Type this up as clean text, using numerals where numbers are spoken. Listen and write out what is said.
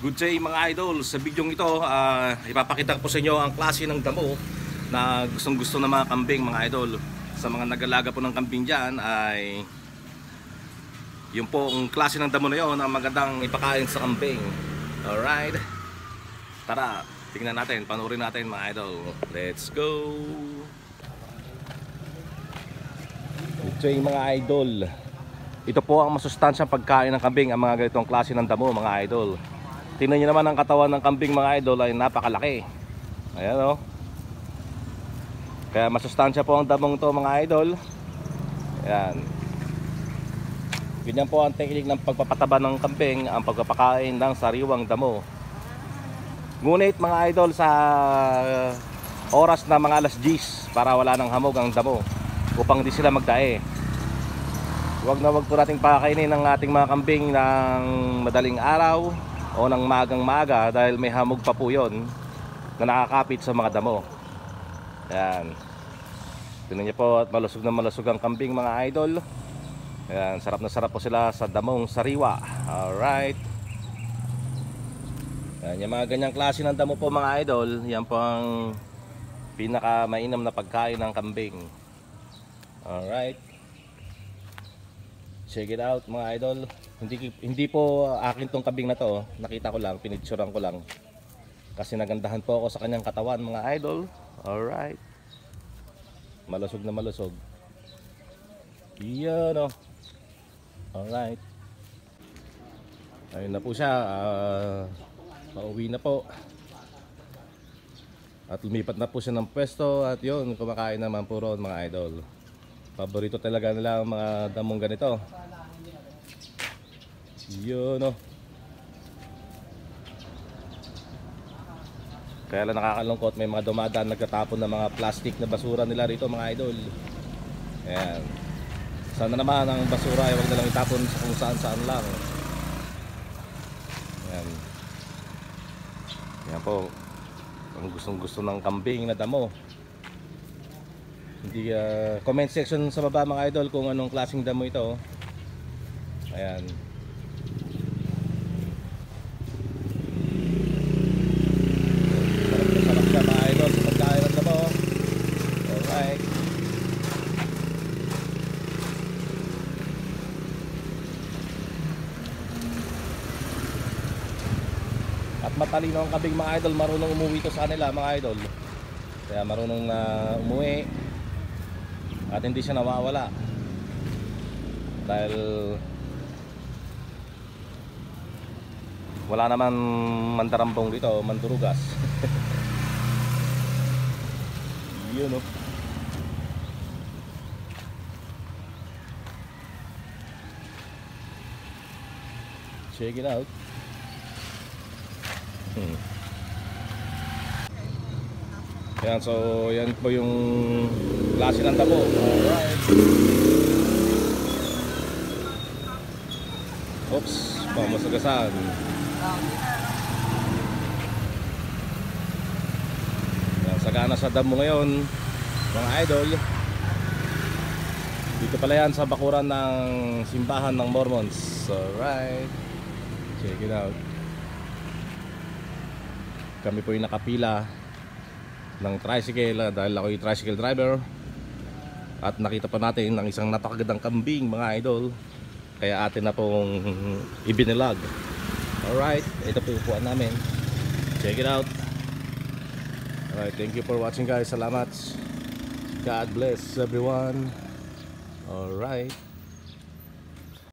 Good day mga idol. Sa video ito, ipapakita ko sa inyo ang klase ng damo na gustong gusto ng mga kambing mga idol. Sa mga nag-alaga po ng kambing dyan ay yung po ang klase ng damo na yun ang magandang ipakain sa kambing. Alright, tara, tingnan natin, panoorin natin mga idol. Let's go. Good day mga idol. Ito po ang masustansyang pagkain ng kambing, ang mga ganitong klase ng damo mga idol. Tingnan nyo naman ang katawan ng kambing mga idol ay napakalaki. Ayan o. Kaya masustansya po ang damong to mga idol. Ayan. Ganyan po ang teknik ng pagpapataba ng kambing, ang pagpapakain ng sariwang damo. Ngunit mga idol, sa oras na mga alas 10 para wala ng hamog ang damo upang di sila magdae, wag po nating pakainin ng ating mga kambing ng madaling araw o ng magang-maga dahil may hamog pa po yun na nakakapit sa mga damo. Ayan. Tingnan niyo po at malusog na malusog ang kambing mga idol. Ayan, sarap na sarap po sila sa damong sariwa. Alright. Ayan, yung mga ganyang klase ng damo po mga idol, yan po ang pinaka mainam na pagkain ng kambing. Alright. Check it out mga idol. Hindi po akin tong kambing na to. Nakita ko lang, pinicturean ko lang. Kasi nagandahan po ako sa kanyang katawan mga idol. Alright. Malusog na malusog. Yan o. Alright. Ayun na po siya. Pauwi na po. At lumipat na po siya ng pwesto. At yun, kumakain naman po ron mga idol. Paborito talaga nila ang mga damong ganito. Yun o. Kaya lang nakakalungkot, may mga dumadaan nagtatapon ng mga plastic na basura nila rito mga idol. Ayan. Sana naman ang basura ay huwag na lang itapon sa kung saan saan lang. Ayan. Ayan po. Ang gustong gusto ng kambing na damo. Hindi, comment section sa baba mga idol kung anong klaseng damo ito. Ayan. Sarap siya mga idol sa pagkain ng damo. Alright. At matalino ang kambing mga idol, marunong umuwi to sa kanila mga idol. Kaya marunong na umuwi. At hindi siya nawawala dahil wala naman mandarambong dito, mandurugas. Yun o. Check it out. Yan, so yan po yung klase ng damo. Alright. Oops, pamasagasan. Yan, sagana sa damo ngayon mga idol. Dito pala yan sa bakuran ng simbahan ng Mormons. Alright. Check it out. Kami po yung nakapila ng tricycle dahil ako yung tricycle driver. At nakita pa natin ang isang napakagandang kambing mga idol. Kaya atin na pong ibinilag. Alright, ito po yung upuan namin. Check it out. Alright, thank you for watching guys. Salamat. God bless everyone. Alright.